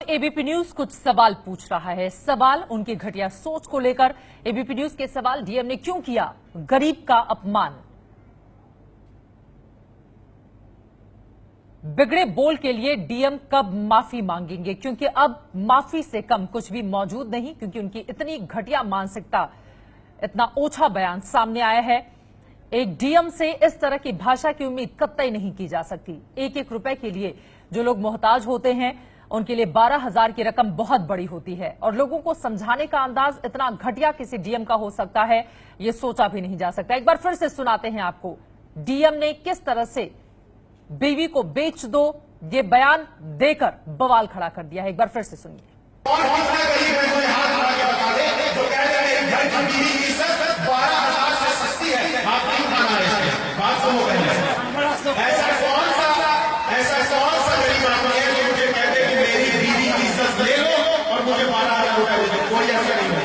ABP news कुछ सवाल पूछ रहा है। सवाल उनकी घटिया सोच को लेकर। एबीपी न्यूज के सवाल, डीएम ने क्यों किया गरीब का अपमान? बिगड़े बोल के लिए डीएम कब माफी मांगेंगे? क्योंकि अब माफी से कम कुछ भी मौजूद नहीं, क्योंकि उनकी इतनी घटिया मानसिकता, इतना ओछा बयान सामने आया है। एक डीएम से इस तरह की भाषा की उम्मीद कतई नहीं की जा सकती। एक एक रुपए के लिए जो लोग मोहताज होते हैं, उनके लिए 12,000 की रकम बहुत बड़ी होती है, और लोगों को समझाने का अंदाज इतना घटिया किसी डीएम का हो सकता है, यह सोचा भी नहीं जा सकता। एक बार फिर से सुनाते हैं आपको, डीएम ने किस तरह से बीवी को बेच दो ये बयान देकर बवाल खड़ा कर दिया है। एक बार फिर से सुनिए। ऐसा कौन सा गरीब आदमी है जो मुझे कहते कि मेरी बीवी की इज्जत ले लो और मुझे 12,000 रुपए दे दो? कोई ऐसा नहीं है।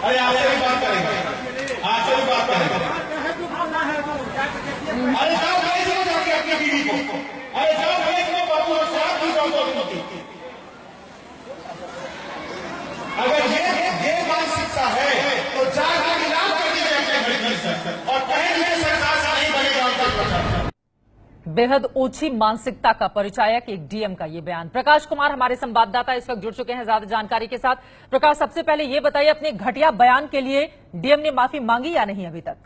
अरे आपसे भी बात करेंगे, आपसे भी बात करेंगे। अरे जाओ भेज दो जाके अपनी बीवी को, अरे जाओ भेज दो बाबू और साथ ही जाओ दोनों। अगर ये मानसिकता है तो जाकर नीलाम कर दीजिए अपने घर की इज्जत और कहेंगे सरकार से नहीं बनेगा उनका। बेहद ओछी मानसिकता का परिचायक एक डीएम का ये बयान। प्रकाश कुमार हमारे संवाददाता इस वक्त जुड़ चुके हैं ज्यादा जानकारी के साथ। प्रकाश, सबसे पहले ये बताइए, अपने घटिया बयान के लिए डीएम ने माफी मांगी या नहीं अभी तक?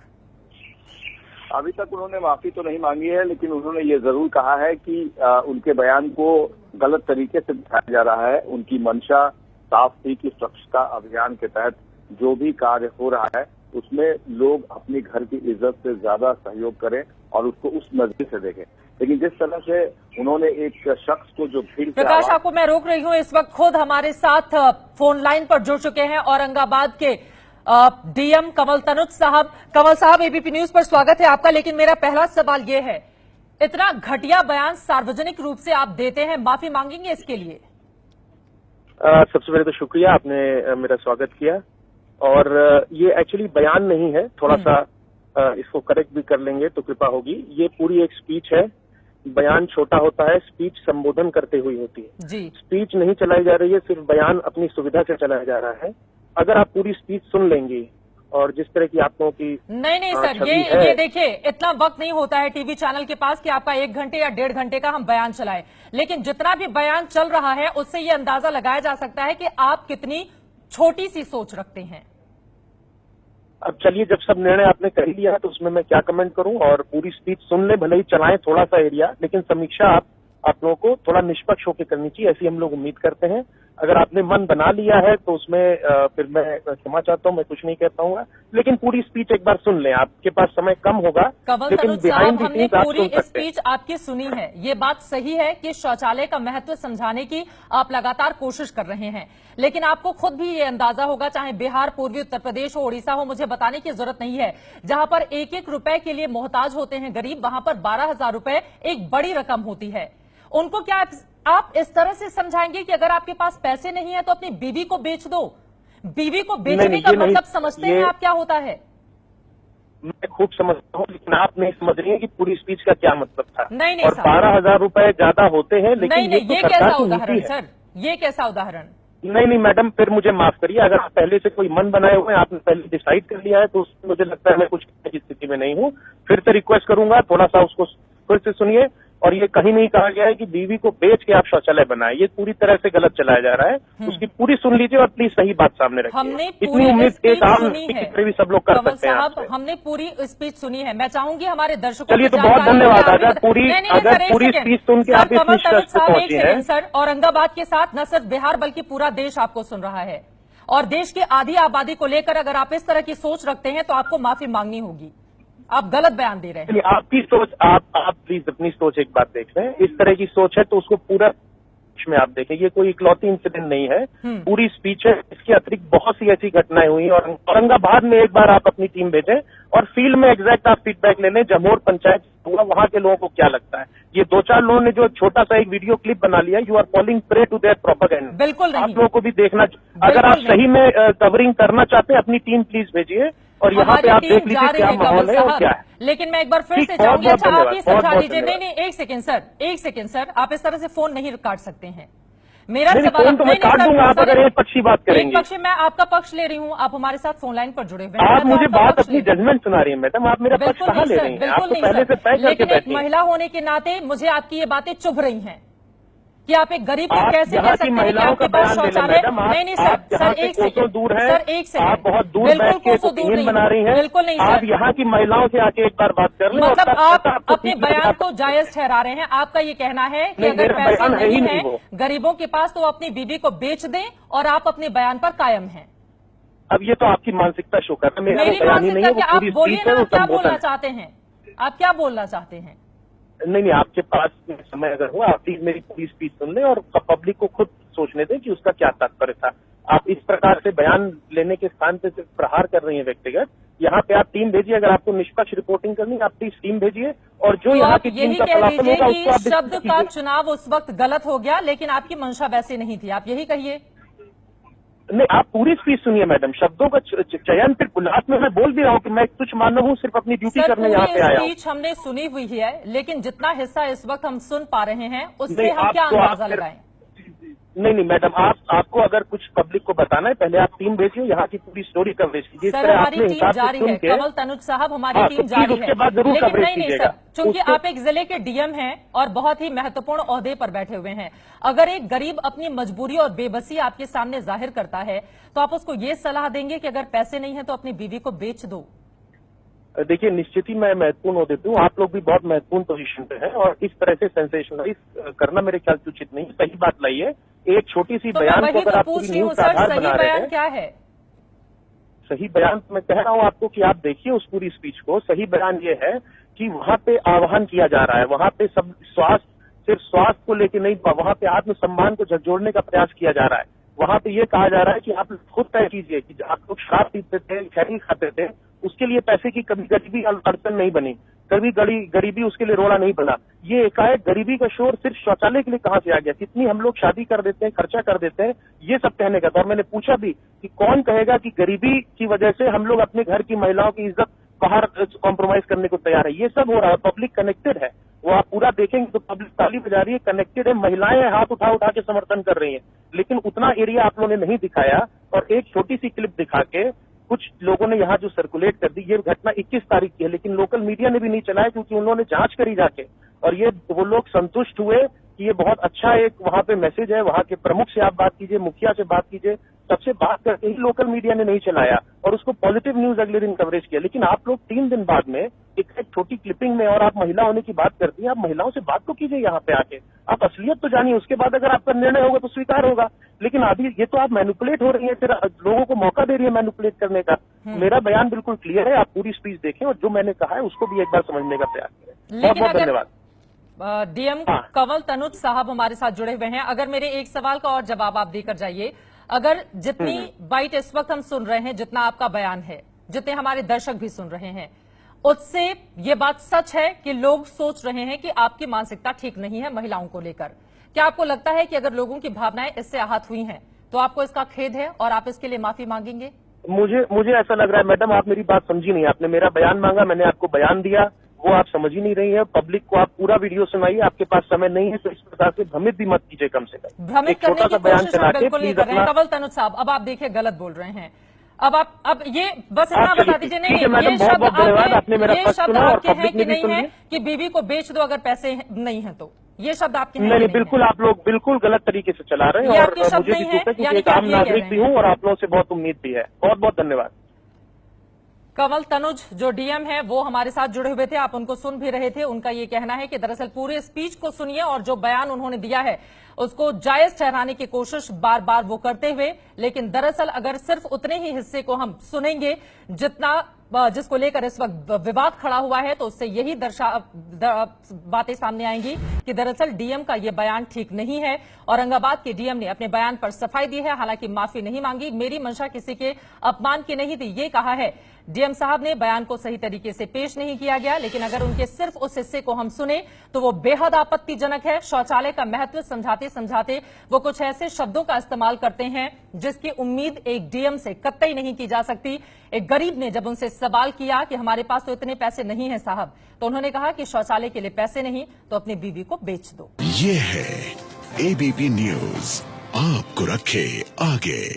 अभी तक उन्होंने माफी तो नहीं मांगी है, लेकिन उन्होंने ये जरूर कहा है कि उनके बयान को गलत तरीके से दिखाया जा रहा है। उनकी मंशा साफ थी कि स्वच्छता अभियान के तहत जो भी कार्य हो रहा है उसमें लोग अपनी घर की इज्जत से ज्यादा सहयोग करें और उसको उस नजर से देखें। लेकिन जिस तरह से उन्होंने एक शख्स को जो भीड़, प्रकाश आपको मैं रोक रही हूं, इस वक्त खुद हमारे साथ फोन लाइन पर जुड़ चुके हैं औरंगाबाद के डीएम कंवल तनुज साहब। कंवल साहब, एबीपी न्यूज पर स्वागत है आपका। लेकिन मेरा पहला सवाल यह है, इतना घटिया बयान सार्वजनिक रूप से आप देते हैं, माफी मांगेंगे इसके लिए? सबसे पहले तो शुक्रिया, आपने मेरा स्वागत किया। और ये एक्चुअली बयान नहीं है, थोड़ा सा इसको करेक्ट भी कर लेंगे तो कृपा होगी। ये पूरी एक स्पीच है। बयान छोटा होता है, स्पीच संबोधन करते हुए होती है जी। स्पीच नहीं चलाई जा रही है, सिर्फ बयान अपनी सुविधा से चलाया जा रहा है। अगर आप पूरी स्पीच सुन लेंगे और जिस तरह की आप लोगों की नहीं सर, ये देखिए, इतना वक्त नहीं होता है टीवी चैनल के पास कि आपका 1 घंटे या 1.5 घंटे का हम बयान चलाएं। लेकिन जितना भी बयान चल रहा है उससे ये अंदाजा लगाया जा सकता है कि आप कितनी छोटी सी सोच रखते हैं। अब चलिए, जब सब निर्णय आपने कर लिया है तो उसमें मैं क्या कमेंट करूं। और पूरी स्पीच सुन ले, भले ही चलाएं थोड़ा सा एरिया, लेकिन समीक्षा आप लोगों को थोड़ा निष्पक्ष होकर करनी चाहिए, ऐसी हम लोग उम्मीद करते हैं। अगर आपने मन बना लिया है तो उसमें फिर मैं क्षमा चाहता हूं, मैं कुछ नहीं कह पाऊंगा। लेकिन पूरी स्पीच एक बार सुन लें, आपके पास समय कम होगा, लेकिन बिहाइंड द सीन्स आप सुन सकते हैं। स्पीच आपकी सुनी है, ये बात सही है कि शौचालय का महत्व समझाने की आप लगातार कोशिश कर रहे हैं, लेकिन आपको खुद भी ये अंदाजा होगा, चाहे बिहार, पूर्वी उत्तर प्रदेश हो, ओडिशा हो, मुझे बताने की जरूरत नहीं है, जहां पर एक एक रुपए के लिए मोहताज होते हैं गरीब, वहां पर 12,000 रुपए एक बड़ी रकम होती है। उनको क्या आप इस तरह से समझाएंगे कि अगर आपके पास पैसे नहीं है तो अपनी बीवी को बेच दो? बीवी को बेचने का मतलब समझते हैं आप क्या होता है? मैं खूब समझता हूँ, लेकिन आप नहीं समझ रही है कि पूरी स्पीच का क्या मतलब था। नहीं और 12,000 रुपए ज्यादा होते हैं, लेकिन ये कैसा उदाहरण सर? ये कैसा उदाहरण? नहीं मैडम, फिर मुझे माफ करिए। अगर आप पहले से कोई मन बनाए हुए हैं, आपने पहले डिसाइड कर लिया है, तो उसमें मुझे लगता है मैं कुछ की स्थिति में नहीं हूँ। फिर से रिक्वेस्ट करूंगा, थोड़ा सा उसको फिर से सुनिए। और ये कहीं नहीं कहा गया है कि बीवी को बेच के आप शौचालय बनाए, ये पूरी तरह से गलत चलाया जा रहा है। उसकी पूरी सुन लीजिए और प्लीज सही बात सामने रखिए। इतनी उम्मीद एक आम व्यक्ति भी सब लोग कर सकते हैं आपसे। हमने पूरी स्पीच सुनी है, मैं चाहूंगी हमारे दर्शकों। चलिए, तो बहुत धन्यवाद। अगर पूरी स्पीच सुन के आप इस निष्कर्ष पे पहुंचे हैं। सर, औरंगाबाद के साथ न सिर्फ बिहार बल्कि पूरा देश आपको सुन रहा है, और देश की आधी आबादी को लेकर अगर आप इस तरह की सोच रखते हैं तो आपको माफी मांगनी होगी। आप गलत बयान दे रहे हैं। आपकी सोच, आप प्लीज अपनी सोच एक बार देख लें। इस तरह की सोच है तो उसको पूरा में आप देखें, ये कोई इकलौती इंसिडेंट नहीं है, पूरी स्पीच है। इसके अतिरिक्त बहुत सी ऐसी घटनाएं हुई और औरंगाबाद में एक बार आप अपनी टीम भेजें और फील्ड में एग्जैक्ट आप फीडबैक ले लें, जमोर पंचायत हुआ, वहां के लोगों को क्या लगता है। ये 2-4 लोगों ने जो छोटा सा एक वीडियो क्लिप बना लिया, you are falling prey to their propaganda. बिल्कुल नहीं, आप लोगों को भी देखना, अगर आप सही में कवरिंग करना चाहते हैं, अपनी टीम प्लीज भेजिए और यहाँ पे आप देख लीजिए क्या माहौल है और क्या है। लेकिन मैं एक बार फिर से चाहूंगी, अच्छा आप ये समझा दीजिए। नहीं, एक सेकंड सर, आप इस तरह से फोन नहीं काट सकते हैं। मेरा सवाल फोन तो मैं काट दूंगा आप अगर एक पक्षी बात करेंगे। एक पक्ष मैं आपका पक्ष ले रही हूँ, आप हमारे साथ फोन लाइन पर जुड़े हुए हैं। आप मुझे बात अपनी जजमेंट सुना रही है मैडम, आप मेरा पक्ष कहाँ ले रही हैं? आप तो पहले से तय करके बैठी हैं। महिला होने के नाते मुझे आपकी ये बातें चुभ रही हैं कि आप एक गरीब को कैसे कह सकते हैं कि आपके पास शौचालय नहीं सर एक सेकंड दूर है, सर एक सेकंड आप बहुत दूर बैठ के ओपिनियन बना रही हैं। बिल्कुल नहीं आप सर, यहाँ की महिलाओं से आके एक बार बात कर लें। मतलब आप अपने बयान को जायज ठहरा रहे हैं। आपका ये कहना है कि अगर पैसे नहीं है गरीबों के पास तो अपनी बीवी को बेच दें और आप अपने बयान पर कायम हैं। अब ये तो आपकी मानसिकता शो कर रहा है, मेरी मानसिकता क्या? आप बोलिए ना, क्या बोलना चाहते हैं? आप क्या बोलना चाहते हैं? नहीं, आपके पास समय अगर हो आप प्लीज मेरी पूरी स्पीच सुन लें और पब्लिक को खुद सोचने दें कि उसका क्या तात्पर्य था। आप इस प्रकार से बयान लेने के स्थान पे सिर्फ प्रहार कर रही हैं व्यक्तिगत। यहाँ पे आप टीम भेजिए, अगर आपको निष्पक्ष रिपोर्टिंग करनी है आप प्लीज टीम भेजिए और जो यहाँ की टीम का फलाफल होगा उसको आप शब्द का चुनाव उस वक्त गलत हो गया, लेकिन आपकी मंशा वैसे नहीं थी, आप यही कहिए। नहीं, आप पूरी स्पीच सुनिए मैडम, शब्दों का चयन फिर बुलाहट में मैं बोल भी रहा हूँ कि मैं कुछ मानना हूँ, सिर्फ अपनी ड्यूटी करने यहाँ पे आया हूँ। स्पीच हमने सुनी हुई है, लेकिन जितना हिस्सा इस वक्त हम सुन पा रहे हैं उससे हम क्या अंदाजा लगाएं? नहीं मैडम, आपको अगर कुछ पब्लिक को बताना है पहले आप टीम भेजिए, यहाँ की पूरी स्टोरी कवरेज कीजिए। सर हमारी टीम जारी है, कंवल तनुज साहब हमारी टीम जारी है, उसके बाद जरूर कवरेज कीजिएगा। चूंकि आप एक जिले के डीएम हैं और बहुत ही महत्वपूर्ण ओहदे पर बैठे हुए हैं, अगर एक गरीब अपनी मजबूरी और बेबसी आपके सामने जाहिर करता है तो आप उसको ये सलाह देंगे कि अगर पैसे नहीं है तो अपनी बीवी को बेच दो? देखिए, निश्चित ही मैं महत्वपूर्ण हो देती हूँ, आप लोग भी बहुत महत्वपूर्ण पोजीशन पे हैं और इस तरह से सेंसेशनलाइज करना मेरे ख्याल से उचित नहीं। सही बात लाइए, एक छोटी सी बयान को अगर आप पूरी न्यूज का आधार बना रहे हैं। क्या है सही बयान? मैं कह रहा हूँ आपको कि आप देखिए उस पूरी स्पीच को। सही बयान ये है कि वहाँ पे आह्वान किया जा रहा है, वहाँ पे सब सिर्फ स्वास्थ्य को लेकर नहीं, वहाँ पे आत्मसम्मान को झकझोरने का प्रयास किया जा रहा है। वहाँ पे ये कहा जा रहा है कि आप खुद तय कीजिए कि आप लोग शराब पीते थे, खैनी खाते थे, उसके लिए पैसे की कभी गरीबी अड़चन नहीं बनी, कभी गरीबी उसके लिए रोड़ा नहीं बना। ये एकाएक गरीबी का शोर सिर्फ शौचालय के लिए कहाँ से आ गया? कितनी हम लोग शादी कर देते हैं, खर्चा कर देते हैं, ये सब कहने का था। और मैंने पूछा भी कि कौन कहेगा कि गरीबी की वजह से हम लोग अपने घर की महिलाओं की इज्जत बाहर कॉम्प्रोमाइज करने को तैयार है? ये सब हो रहा है, पब्लिक कनेक्टेड है, वो आप पूरा देखेंगे तो पब्लिक ताली बजा रही है, कनेक्टेड है, महिलाएं हाथ उठा उठा के समर्थन कर रही हैं, लेकिन उतना एरिया आप लोगों ने नहीं दिखाया। और एक छोटी सी क्लिप दिखा के कुछ लोगों ने यहाँ जो सर्कुलेट कर दी, ये घटना 21 तारीख की है, लेकिन लोकल मीडिया ने भी नहीं चलाया क्योंकि उन्होंने जांच करी जाके, और ये वो लोग संतुष्ट हुए कि ये बहुत अच्छा एक वहाँ पे मैसेज है। वहाँ के प्रमुख से आप बात कीजिए, मुखिया से बात कीजिए, सबसे बात करके ही लोकल मीडिया ने नहीं चलाया और उसको पॉजिटिव न्यूज अगले दिन कवरेज किया। लेकिन आप लोग 3 दिन बाद में एक छोटी क्लिपिंग में और आप महिला होने की बात करती हैं, आप महिलाओं से बात तो कीजिए यहाँ पे आके, आप असलियत तो जानिए, उसके बाद अगर आपका निर्णय होगा तो स्वीकार होगा। लेकिन अभी ये तो आप मैनिपुलेट हो रही है, फिर लोगों को मौका दे रही है मैनिपुलेट करने का। मेरा बयान बिल्कुल क्लियर है, आप पूरी स्पीच देखें और जो मैंने कहा है उसको भी एक बार समझने का प्रयास करें। बहुत बहुत धन्यवाद। डीएम कंवल तनुज साहब हमारे साथ जुड़े हुए हैं। अगर मेरे एक सवाल का और जवाब आप देकर जाइए, अगर जितनी बाइट इस वक्त हम सुन रहे हैं, जितना आपका बयान है, जितने हमारे दर्शक भी सुन रहे हैं, उससे ये बात सच है कि लोग सोच रहे हैं कि आपकी मानसिकता ठीक नहीं है महिलाओं को लेकर। क्या आपको लगता है कि अगर लोगों की भावनाएं इससे आहत हुई हैं तो आपको इसका खेद है और आप इसके लिए माफी मांगेंगे? मुझे ऐसा लग रहा है मैडम, आप मेरी बात समझी नहीं। आपने मेरा बयान मांगा, मैंने आपको बयान दिया, वो आप समझ ही नहीं रही है। पब्लिक को आप पूरा वीडियो सुनाइए, आपके पास समय नहीं है तो इस प्रकार से भ्रमित भी मत कीजिए। कम से कम भ्रमित करने की कोशिश हम बिल्कुल नहीं कर रहे हैं कंवल तनुज साहब। अब आप देखिए गलत बोल रहे हैं। अब ये बस इतना बता दीजिए, नहीं ये शब्द आपके हैं कि नहीं है कि बीवी को बेच दो अगर पैसे नहीं है तो? ये शब्द आपके हैं? नहीं, बिल्कुल आप लोग बिल्कुल गलत तरीके से चला रहे हैं और मुझे भी दुख है क्योंकि एक आम नागरिक भी हूँ और आप लोगों से बहुत उम्मीद भी है। बहुत बहुत धन्यवाद। कंवल तनुज जो डीएम है वो हमारे साथ जुड़े हुए थे, आप उनको सुन भी रहे थे। उनका ये कहना है कि दरअसल पूरे स्पीच को सुनिए और जो बयान उन्होंने दिया है उसको जायज ठहराने की कोशिश बार बार वो करते हुए, लेकिन दरअसल अगर सिर्फ उतने ही हिस्से को हम सुनेंगे जिसको लेकर इस वक्त विवाद खड़ा हुआ है, तो उससे यही बातें सामने आएंगी कि दरअसल डीएम का ये बयान ठीक नहीं है। औरंगाबाद के डीएम ने अपने बयान पर सफाई दी है, हालांकि माफी नहीं मांगी। मेरी मंशा किसी के अपमान की नहीं थी, ये कहा है डीएम साहब ने। बयान को सही तरीके से पेश नहीं किया गया, लेकिन अगर उनके सिर्फ उस हिस्से को हम सुने तो वो बेहद आपत्तिजनक है। शौचालय का महत्व समझाते समझाते वो कुछ ऐसे शब्दों का इस्तेमाल करते हैं जिसकी उम्मीद एक डीएम से कतई नहीं की जा सकती। एक गरीब ने जब उनसे सवाल किया कि हमारे पास तो इतने पैसे नहीं हैं साहब, तो उन्होंने कहा कि शौचालय के लिए पैसे नहीं तो अपनी बीवी को बेच दो। ये है एबीपी न्यूज, आपको रखे आगे।